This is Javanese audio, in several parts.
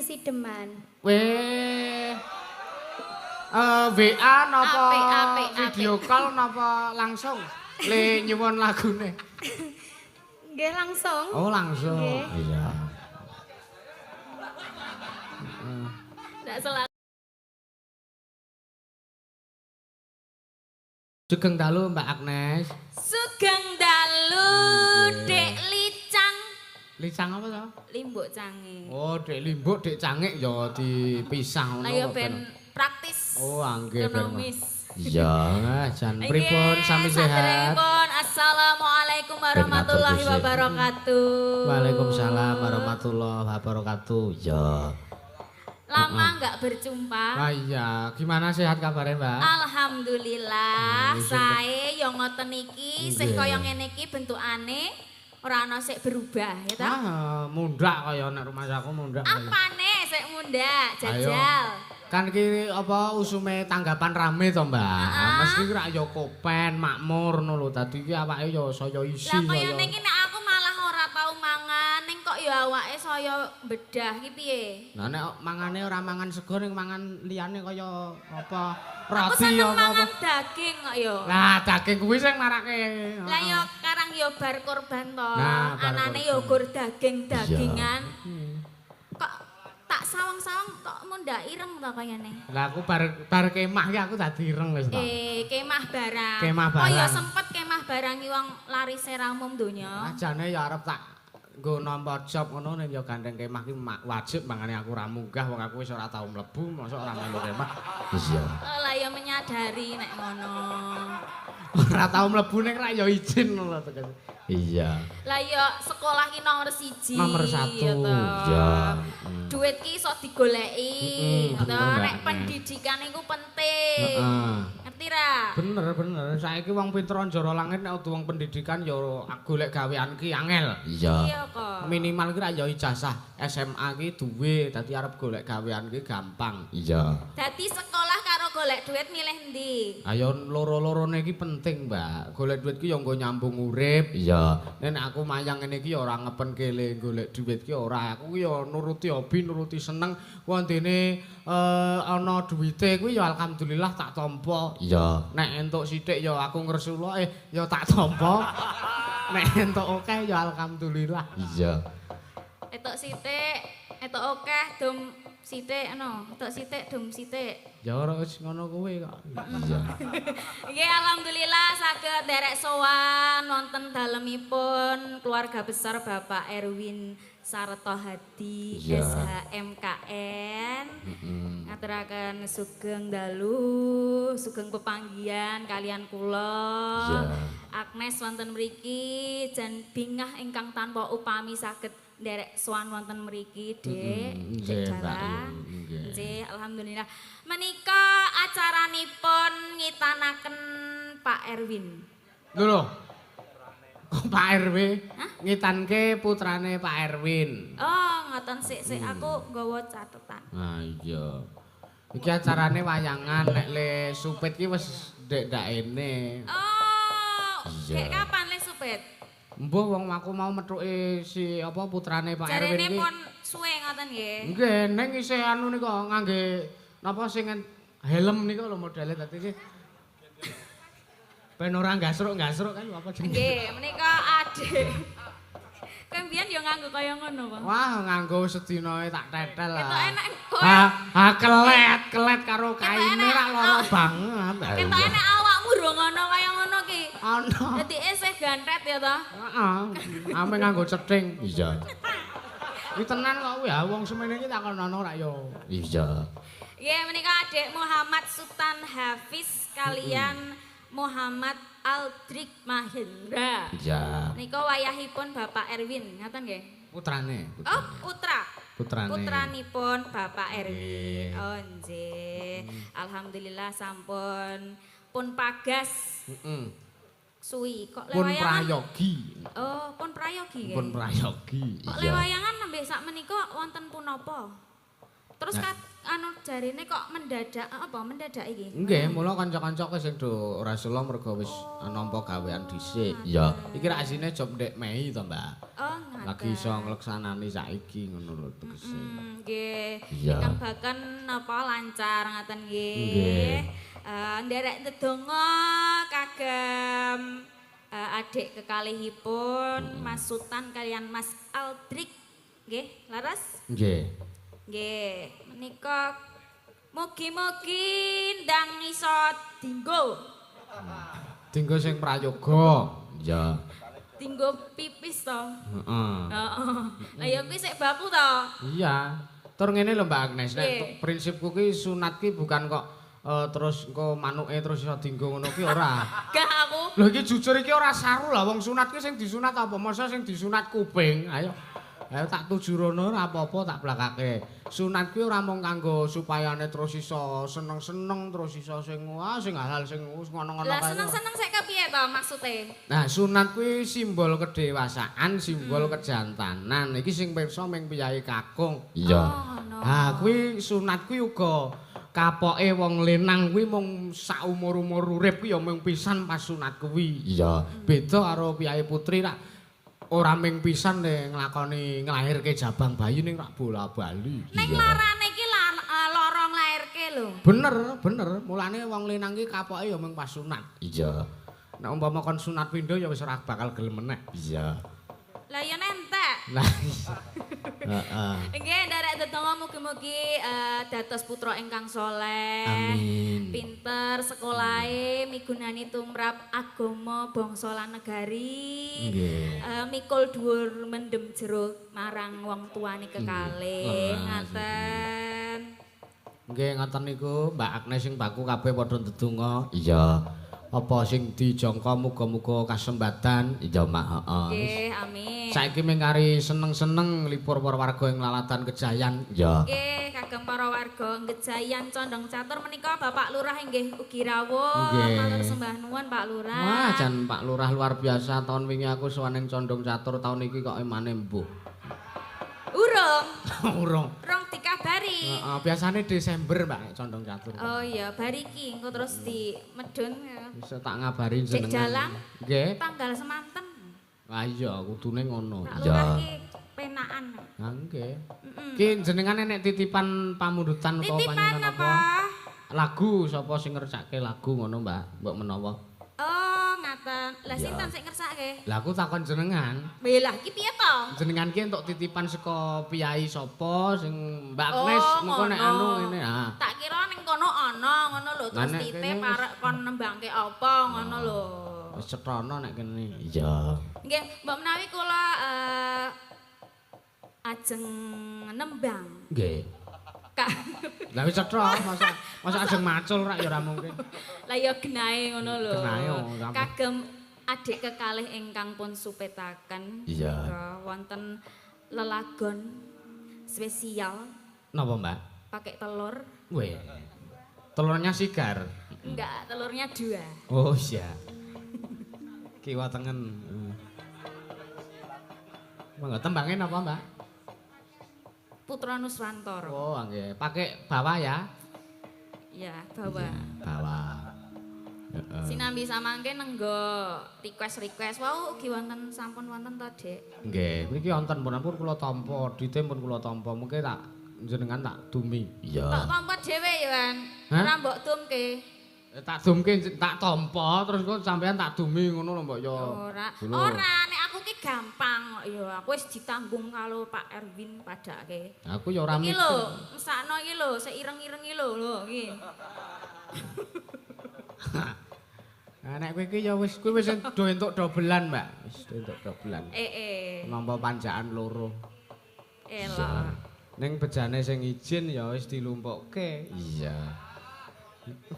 kesideman. Weh. WA napa video call napa langsung? Le nyuwun lagune. Nggih langsung. Oh, langsung. Iya. Ndak salah. Sugeng dalu Mbak Agnes. Sugeng dalu Dek Licang. Licang apa to? Limbuk cange. Oh, Dek Limbuk, Dek Cangik ya dipisah ngono. Lah ya ben praktis. Oh, anggih ekonomis. Iya, jan pripun sami sehat. Assalamualaikum warahmatullahi wabarakatuh. Waalaikumsalam warahmatullahi wabarakatuh. Ya. Lama nggak berjumpa. Wah iya, gimana sehat kabarnya Mbak? Alhamdulillah, saya yang ngoten iki, sih kaya ngene iki bentukane ora ana sik berubah ya ta? Mundak kaya nek rumah aku mundak. Apane sik mundak, jajal. Kan iki apa usume tanggapan rame to, Mbak. Mesti ra ya kopen, makmur ngono lho. Dadi iki awake ya saya isi. Lah kaya ning nek aku malah ora tau mangan, ning kok ya awake saya bedah iki piye? Lah nek mangane ora mangan sego ning mangan liyane kaya apa Aku roti seneng apa. mangan daging kok ya. Lah daging kuwi sing marake. Lah ya karang ya bar korban to. Nah, Anane ya gur daging-dagingan. Kok tak sawang-sawang kok mundak ireng to kayane. Lah aku bar kemah ki aku dadi ireng wis to. Kemah barang. Kemah barang. Oh ya sempet kemah barang ki wong laris ra umum donya. Ajane ya arep tak nggo nampa job ngono ning ya gandeng kemah ki wajib mangane aku ora munggah wong aku wis ora tau mlebu mosok ora melu kemah. Wis ya. Lah ya menyadari nek ngono. Ora tau mlebu ning ra ya izin ngono to. Iya. Lah ya sekolah ki nomor 1. Nomor 1. Ya. Duit ki iso digoleki. Ngono nek pendidikan iku penting. Ngerti ra? Bener. Saiki wong pinter njara langit nek udu wong pendidikan ya golek gawean ki angel. Iya kok. Minimal ki ra ya ijazah SMA ki duwe, dadi arep golek gawean ki gampang. Iya. Dadi sekolah karo golek duit milih ndi? Ayo loro-lorone iki penting, Mbak. Golek duit ki ya nggo nyambung urip. Iya. Nek aku mayang ngene iki ya ora ngepen kele golek duit ki ora. Aku ya nuruti hobi, nuruti seneng. Wondene ana duwite kuwi ya alhamdulillah tak tampa. Iya. Nek entuk sithik ya aku ngresuluke ya tak tampa. Nek entuk akeh ya alhamdulillah. Iya. Etok sithik, etok akeh dum sithik no, etok sithik dum sithik. Ya ora wis ngono kuwi kok. Iya. Nggih alhamdulillah saged derek sowan wonten dalemipun keluarga besar Bapak Erwin Sarto Hadi SHMKN. Ngaturaken sugeng dalu, sugeng pepanggihan kalian kula. Agnes wonten mriki jan bingah ingkang tanpa upami saged nderek sowan wonten mriki, Dek. Nggih, Mbak. Nggih, alhamdulillah. Menika acaranipun ngitanaken Pak Erwin. Lho. Kok Pak RW ngitanke putrane Pak Erwin. Oh, ngoten sik aku nggawa catetan. Nah, iya. Iki acarane wayangan nek le supit ki wis ndek-ndakene. Oh, kayak kapan le supit? Mbuh wong aku mau methuke si apa putrane Pak Erwin iki. Jarene pun suwe ngoten nggih. Nggih, ning isih anu nika ngangge napa sing helm nika lho modele dadi iki. Ben ora gasruk-gasruk kan apa jenenge. Nggih, menika adik. Kan biyen yo nganggo kaya ngono, Bang. Wah, nganggo sedinae tak tetel lah. Ketok enak kowe. Kelet karo kaine ra lara banget. Ketok enak awakmu ro ngono kaya ngono ki. Ana. Dadi esih gantret ya to. Heeh. Ame nganggo cething. Iya. Iki tenan kok kuwi ya wong semene iki takonono ra yo. Iya. Nggih, menika Adik Muhammad Sultan Hafiz kalian Muhammad Aldrik Mahendra. Iya. Nika wayahipun Bapak Erwin, ngoten nggih? Putrane. Oh, putra. Putrane. Putranipun Bapak Erwin. Oh, nggih. Alhamdulillah sampun pun pagas. Heeh. Suwi kok Pun lewayangan. prayogi. Oh, pun prayogi nggih. Pun prayogi. Kok lewayangan nembe sak menika wonten punapa? Terus anu jarine kok mendadak apa mendadak iki? Nggih, mula kanca-kancaku sing do ora sela mergo wis nampa gawean dhisik. Iya. Iki rak asine job ndek Mei to, Mbak. Oh, ngaten. Lagi iso ngleksanani saiki ngono lho tegese. Nggih. Iya. Ingkang bakan napa lancar ngaten nggih. Nggih. Nderek ndedonga kagem adik kekalihipun Mas Sultan kalian Mas Aldrik. Nggih, laras? Nggih. Nggih, menika mugi-mugi ndang iso dinggo. Dinggo sing prayoga. Iya. Dinggo pipis to. Heeh. Heeh. Lah ya kuwi sik baku to. Iya. Tur ngene lho Mbak Agnes, nek Nggih. prinsipku ki sunat ki bukan kok terus engko manuke terus iso dinggo ngono ki ora. Gak aku. Lho iki jujur iki ora saru lah wong sunat ki sing disunat apa? Masa sing disunat kuping. Ayo. Ayo tak tuju rono ora apa-apa tak blakake. Sunat kuwi ora mung kanggo supayane terus iso seneng-seneng terus iso sing wah sing halal sing ngono-ngono Lah kae. seneng-seneng sik kepiye to maksude? Nah, sunat kuwi simbol kedewasaan, simbol kejantanan. Iki sing pirsa ming piyayi kakung. Iya. Oh, ngono. Ha, kuwi sunat kuwi uga kapoke wong lenang kuwi mung saumur-umur urip kuwi ya mung pisan pas sunat kuwi. Iya. Beda karo piyayi putri rak ora ming pisan nek nglakoni nglahirke jabang bayi ning rak bola-bali. Ning larane iki lorong lairke lho. Bener. Mulane wong lenang ki kapoke ya mung pas sunat. Iya. Nek umpama kon sunat pindho ya wis ora bakal gelem meneh. Iya. Lah ya nentek. Lah Heeh. Nggih, nderek ndedonga mugi-mugi dados putra ingkang saleh. Amin. Pinter sekolahe migunani tumrap agama bangsa lan negari. Nggih. Mikul dhuwur mendem jero marang wong tuane kekalih. Ngaten. nggih ngoten niku Mbak Agnes sing baku kabeh padha ndedonga. Iya. Apa sing dijangka muga-muga kasembatan. Iya, Mak. Heeh. Nggih, amin. Saiki mengkari seneng-seneng libur para warga ing Lalatan Kejayan. Iya. Nggih, kagem para warga Gejayan Condong Catur menika Bapak Lurah inggih ugi rawuh. Nggih. Matur sembah nuwun Pak Lurah. Wah, jan Pak Lurah luar biasa tahun wingi aku sowan ing Condong Catur tahun iki kok emane mbuh. Urung, Urung. rong dikabari. Heeh, biasane Desember Mbak nek Condong Catur. Oh iya, bariki engko terus di medun ya. Bisa tak ngabari Cek jenengan. jalan. Nggih. Tanggal semanten. Ah iya, kudune ngono. Pak Iya. Lurah ki penaan. Ha nggih. Mm-mm. Ki jenengan enek titipan pamundutan apa Titipan panjenengan apa? Lagu sapa sing ngercake lagu ngono Mbak? Mbok menawa. Oh, ngaten. Lah Iya. sinten sik ngersake? Lah aku takon jenengan. Lah iki piye to? Jenengan ki entuk titipan saka piyai sapa sing Mbak Agnes mengko nek anu ngene ha. Tak kira ning kono ana ngono lho, terus Lah, nek tite kene parek kon nembangke apa ngono lho. Wis cetono nek kene. Iya. Nggih, mbok menawi kula ajeng nembang. Nggih. Kak. Lah wis cetro masa ajeng macul rak ya ora mungkin. Lah ya genahe ngono lho. Genahe, oh, gampang. Kagem adik kekalih ingkang pun supetaken. Iya. Menika wonten lelagon spesial Napa Mbak? pakai telur. Weh. Telurnya sigar. Enggak, telurnya 2. Oh iya. Kiwa tengen. Mangga tembangin apa Mbak? Putra Nuswantara. Oh nggih, pakai bawah ya. Ya, bawa. Bawah. Heeh. Sinambi samangke nenggo request wau ugi wonten sampun wonten to, Dik? Nggih, niki wonten pun kula tampa, dite pun kula tampa, mengke tak jenengan tak dumi. Tak Iya. tampa dhewe ya, Wan. Hah? Ora mbok tumke. Tak dumke tak tampa terus kok sampean tak dumi ngono lho mbok ya. Ora. Dulu. Ora, nek aku ki gampang kok ya. Aku wis ditanggung karo Pak Erwin padake. Aku ya ora Iki mikir. lho, mesakno iki lho, sik ireng-ireng iki lho iki. Nah, nek kowe iki ya wis kowe wis do entuk dobelan, Mbak. Wis do entuk dobelan. Nampa panjakan loro. Elok. Ning bejane sing izin ya wis dilumpukke. Iya.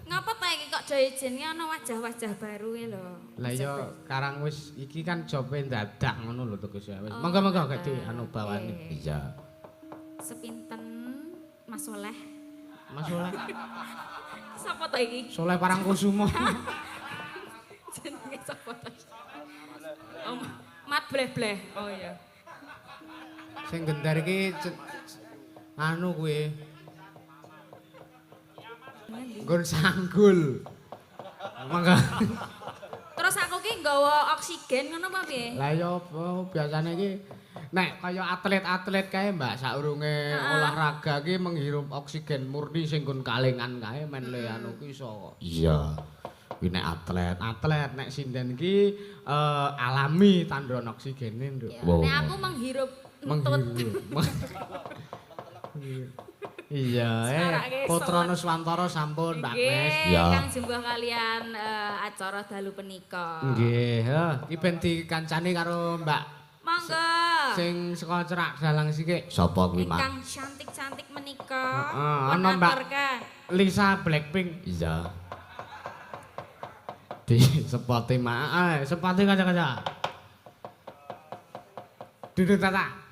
Ngapa ta iki kok do izin ana wajah-wajah baru e lho. Lah ya karang wis iki kan jobe dadak ngono lho tegus ya. Wis monggo-monggo gak di anu bawane. Iya. Sepinten Mas Soleh. Mas Soleh. Sapa ta iki? Soleh Parangkusumo. Jenenge sapa ta? Oh, Mat Bleh-bleh. Oh iya. Sing gendar iki anu kuwi Nggon sanggul. Mangga. Terus aku ki nggawa oksigen ngono apa piye? Lah ya apa biasane iki nek kaya atlet-atlet kae Mbak saurunge olahraga ki menghirup oksigen murni sing nggon kalengan kae men le anu ki iso. Iya. Kuwi nek atlet nek sinden ki alami tandron oksigene, Nduk. Nek aku menghirup entut. Iya, Putra Nuswantara sampun Mbak Agnes. Ya. Kang jembuh kalian acara dalu punika. Nggih, iki ben dikancani karo Mbak. Monggo. Sing saka Cerak Dalang sithik. Sapa kuwi, Mak? Ingkang cantik-cantik menika. Ana Mbak Lisa Blackpink. Iya. Di sepati Mak. Sepati kaca-kaca. Duduk tata.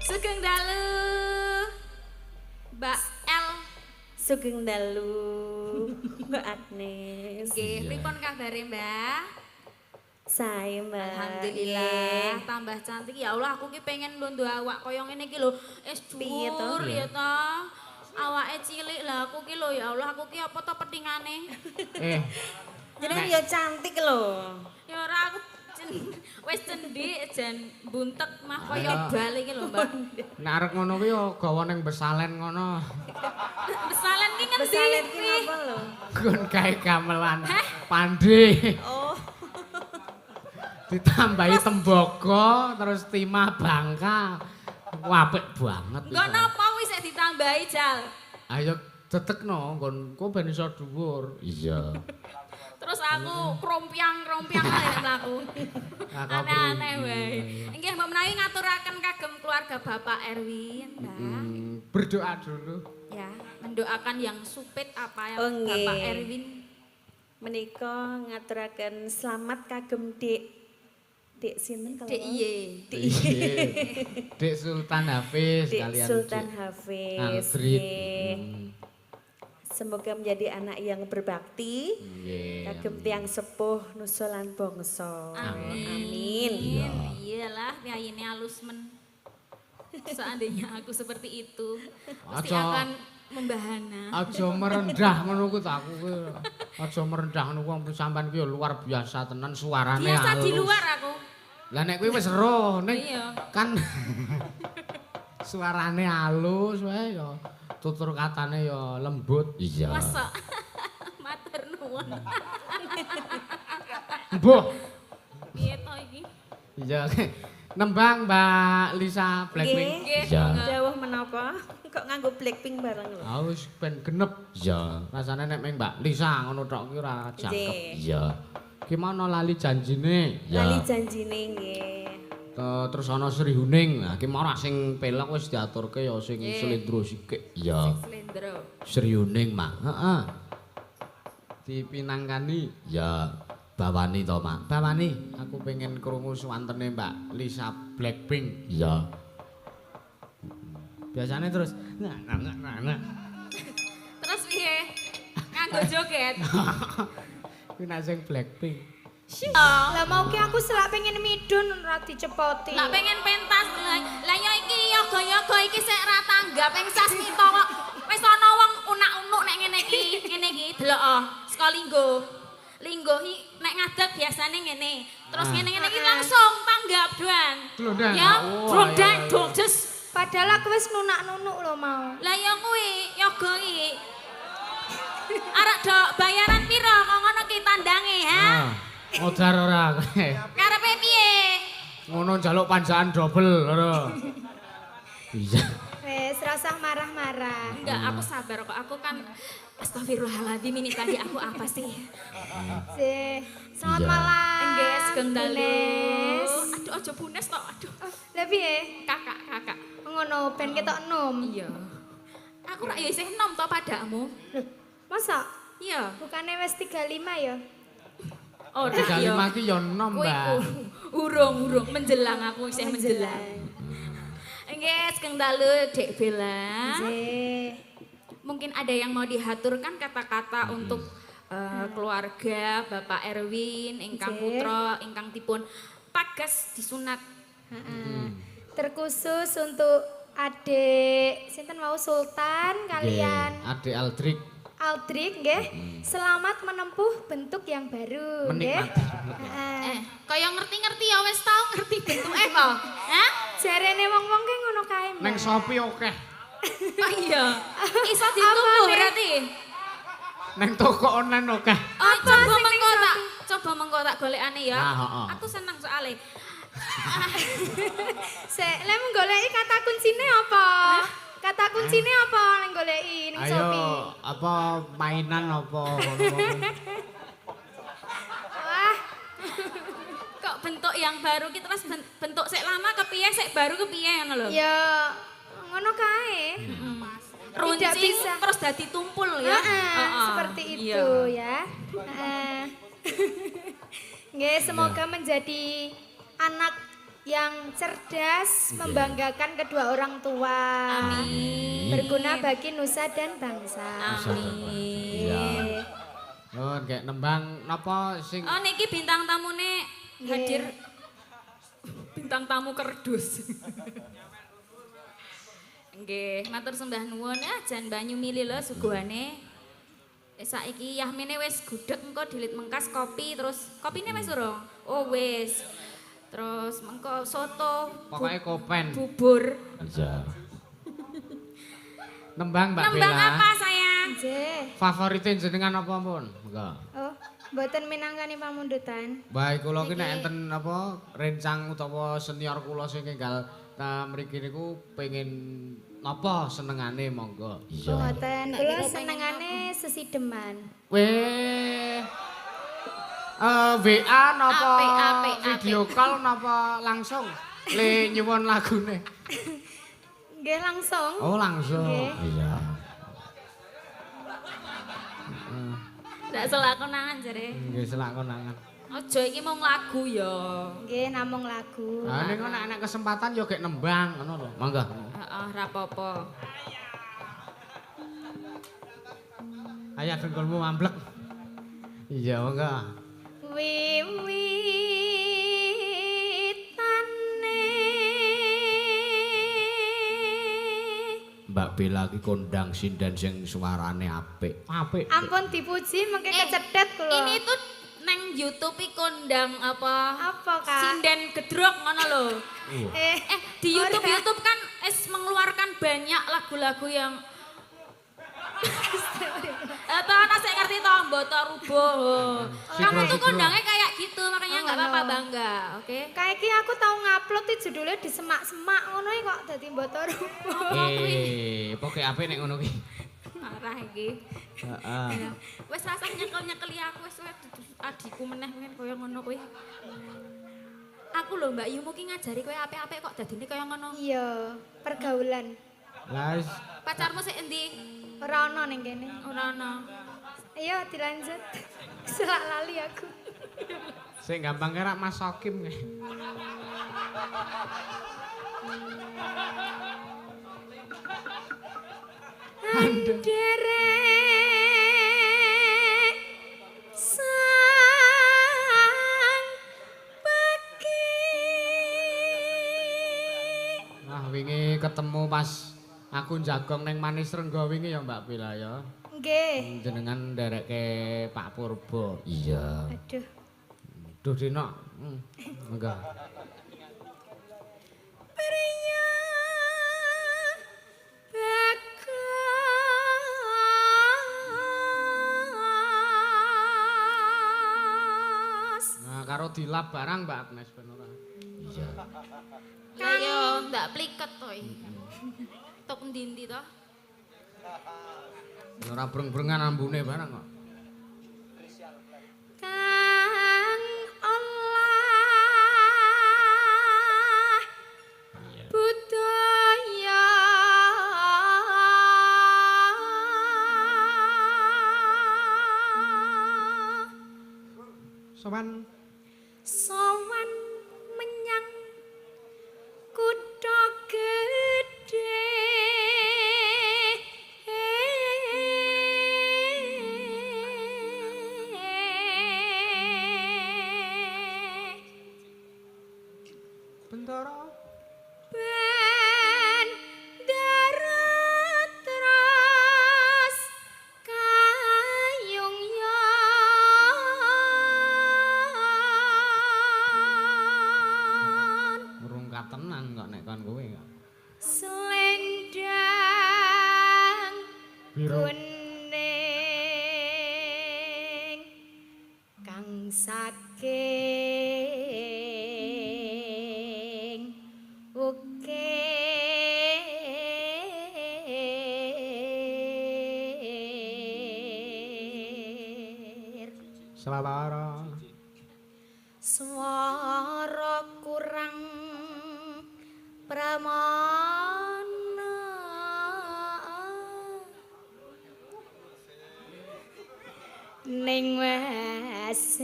Sugeng dalu. Mbak L. Sugeng dalu Mbak Agnes. Nggih, pripun kabare, Mbak? Sae Mbak. Alhamdulillah, tambah cantik. Ya Allah, aku ki pengen londo awak kaya ngene iki lho. Piye to? Dhuwur ya to. Awake cilik lah aku ki lho ya Allah, aku ki apa to petingane? Jenengan ya cantik lho. Ya ora aku wis cendik jan buntek mah kaya bal iki lho, Mbak. Nek arep ngono kuwi ya gawa ning besalen ngono. Besalen ki ngendi? Besalen ki napa lho? Gun gawe gamelan. Pandhe. Oh, Ditambahi tembaga terus timah bangka. Wah, apik banget. Engko napa wis sik ditambahi, Jal? Ayo tetekno nggonku ben iso dhuwur. Iya. Terus aku krompiang-krompiang ae mlaku. Aneh-aneh wae. Nggih, mbok menawi ngaturaken kagem keluarga Bapak Erwin, Mbak. Berdoa dulu. Ya, mendoakan yang supit apa yang Oh, nggih. Bapak Erwin. menika ngaturaken selamat kagem Dik sinten kalau? Dek iye. Dek Sultan Hafiz Dik kalian. Sultan Hafiz. Aldrit. Nggih. Semoga menjadi anak yang berbakti Nggih. kagem tiang sepuh nusa lan bangsa. Amin. Amin. Iyalah, piyayine alus men. Seandainya aku seperti itu, pasti Aja. akan membahana. Aja merendah ngono ku tak aku kuwi. Aja merendah ngono ku sampean ki luar biasa tenan suarane Biasa halus. di luar aku. Lah nek kuwi wis roh ning Iya. kan suarane halus wae ya tutur katane ya lembut. Iya. Masa matur nuwun. Mbuh. Piye to iki? Iya. Nembang Mbak Lisa Blackpink. Nggih. Iya. Dawuh menapa? Kok nganggo Blackpink bareng lho? Ah wis ben genep. Iya. Rasane nek meng Mbak Lisa ngono tok ki ora jangkep. Nggih. Iya. Gimana lali janjine? Lali Iya. janjine nggih. Terus ana Sri Huning. Nah, ki ora sing pelek wis diaturke ya sing Nggih. slendro sithik. Iya. Slendro. Sri Uning, Mak. Heeh. Dipinangkani. Ya, bawani to, Mak. Bawani, aku pengen krungu suwantene Mbak Lisa Blackpink. Iya. Biasanya terus nah. Terus piye? Nganggo joget. Kuwi nek sing Blackpink. Lah mau ki aku selak pengen midun ora dicepoti. Lah pengen pentas lah ya iki yoga-yoga iki sik ra tanggap ing sasmita kok. Wis ana wong unak-unuk nek ngene iki delok saka linggo. Linggo iki nek ngadeg biasane ngene. Terus ngene-ngene iki langsung tanggap doan. Glondan. Ya, Oh, glondan iya, iya. dogjes. Padahal aku wis nunak-nunuk lho mau. Lah ya kuwi yoga iki. Arek dok bayaran piro kok ngono ki tandange, ha? Modar ora. Karepe piye? Ngono njaluk panjakan double ora. Iya. Wis rasah marah-marah. Enggak, aku sabar kok. Aku kan astagfirullahaladzim ini tadi aku apa sih? Sih. Selamat Iya. malam. Enggak, sugeng dalu. Bunes. Aduh, aja bunes tok. Aduh. Lah piye? Kakak. Ngono ben ketok enom. Iya. Aku rak ya isih enom to padamu. Loh, masa? Iya. Bukannya wis 35 ya? Oh, 35 ki yo enom, Kuwi Mbak. urung menjelang aku isih menjelang. Nggih, Sugeng Dalu Dek Bella. Nggih. Mungkin ada yang mau dihaturkan kata-kata untuk keluarga Bapak Erwin, ingkang putra, ingkang dipun pagas disunat. Terkhusus untuk adik sinten mau Sultan kalian Adik Aldrik Aldrik nggih. Selamat menempuh bentuk yang baru nggih. menikmati. Kaya ngerti-ngerti ya wis tau ngerti bentuke kok. Hah? Jarene wong-wong ki ngono kae, Mbak. Neng Shopee akeh. Oh iya. Iso dituku berarti. Neng toko online akeh. Oh, coba mengko tak golekane ya. Nah, heeh. Aku seneng soalnya. Sek, lek mung goleki kata kuncine apa? Kata kuncine apa lek goleki ning Ayo Shopee? apa mainan apa Wah, Kok bentuk yang baru kita terus bentuk sik lama kepiye sik baru kepiye ngono lho. ya ngono kae. Runcing bisa. terus dadi tumpul ya. Heeh. Seperti Iya. itu ya. Heeh. Nggih, semoga menjadi anak yang cerdas, membanggakan kedua orang tua. Amin. Berguna bagi nusa dan bangsa. Amin. Nggih. Oh, kayak nembang napa sing Oh niki bintang tamune hadir. Bintang tamu kerdus. Nggih, matur sembah nuwun ya jan banyu mili lho suguhane. Saiki yahmine wis gudeg engko dilit mengkas kopi terus kopine wis urung? Oh wis. Terus mengko soto, pokoknya kopen. bubur. Iya. Nembang Mbak Nembang Bella. apa sayang? Nggih. Favoritin jenengan apa pun? Enggak. Oh, mboten minangkani pamundutan. Baik kula ki nek enten apa rencang utawa senior kula sing enggal mriki niku pengen napa senengane monggo. Iya. Mboten, kula senengane sesideman. Weh. WA napa Apik. video call napa langsung le nyuwun lagune. Nggih langsung. Oh langsung. Nggih. Iya. Ndak selak konangan jare. Nggih selak konangan. Aja iki mung lagu ya. Nggih namung lagu. Lah nek ana kesempatan yo gek nembang ngono lho. Monggo. Heeh, ra apa-apa. Ayah dengkulmu mamblek. Iya monggo. Wiwitane Mbak Bella ki kondang sinden sing suarane apik. Apik. ampun dipuji mengke kecedhet kula. Ini tuh neng YouTube iki kondang apa? apa Kak? Sinden gedrok ngono lho. Di YouTube kan mengeluarkan banyak lagu-lagu yang atau anak saya ngerti toh Mbota Rubo. Kamu tuh kondangnya kayak gitu makanya nggak apa-apa bangga, oke? Kayak iki aku tau ngupload iki judulnya di semak-semak ngono iki kok dadi motor. Pokoke apik nek ngono ki. Marah iki. Heeh. Wes rasanya nyekel-nyekeli aku wes adikku meneh pengen koyo ngono kuwi. Aku lho Mbak Yumu ki ngajari kowe apik-apik kok dadine koyo ngono. Iya, pergaulan. Lah wis Pacarmu sik endi? Ora ono ning kene. Ora ono. Ayo dilanjut. Selak lali aku. sing gampang kira Mas Sokim nggih. Derek sang pagi. Nah wingi ketemu pas aku jagong neng Manis Renggo wingi ya Mbak Bella ya. Nggih. Jenengan ndereke Pak Purbo. Iya. Aduh. Duh Dino. Enggak. Priya bagus. Nah karo dilap barang Mbak Agnes ben ora. Iya. Lah yo ndak pliket to iki. Tok endi-endi to? Ora breng-brengan ambune barang kok. Kang Allah budaya Sowan Sowan menyang kutha gedhe. Bendara Ben darat ras kayung yon ngrungkat tenan kok nek kon kowe kok. selendang Biru. kuning kang saking ukir Selawara swara kurang pramana ning wasis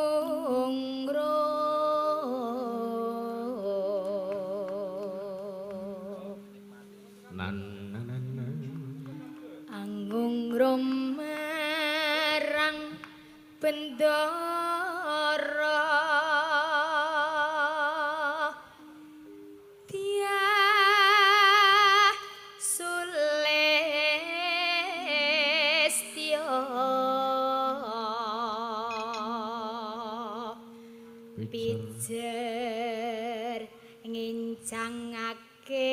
ngungro nan nan nan, nan. anggung romarang bendara dia sulestyo pijer ngincangake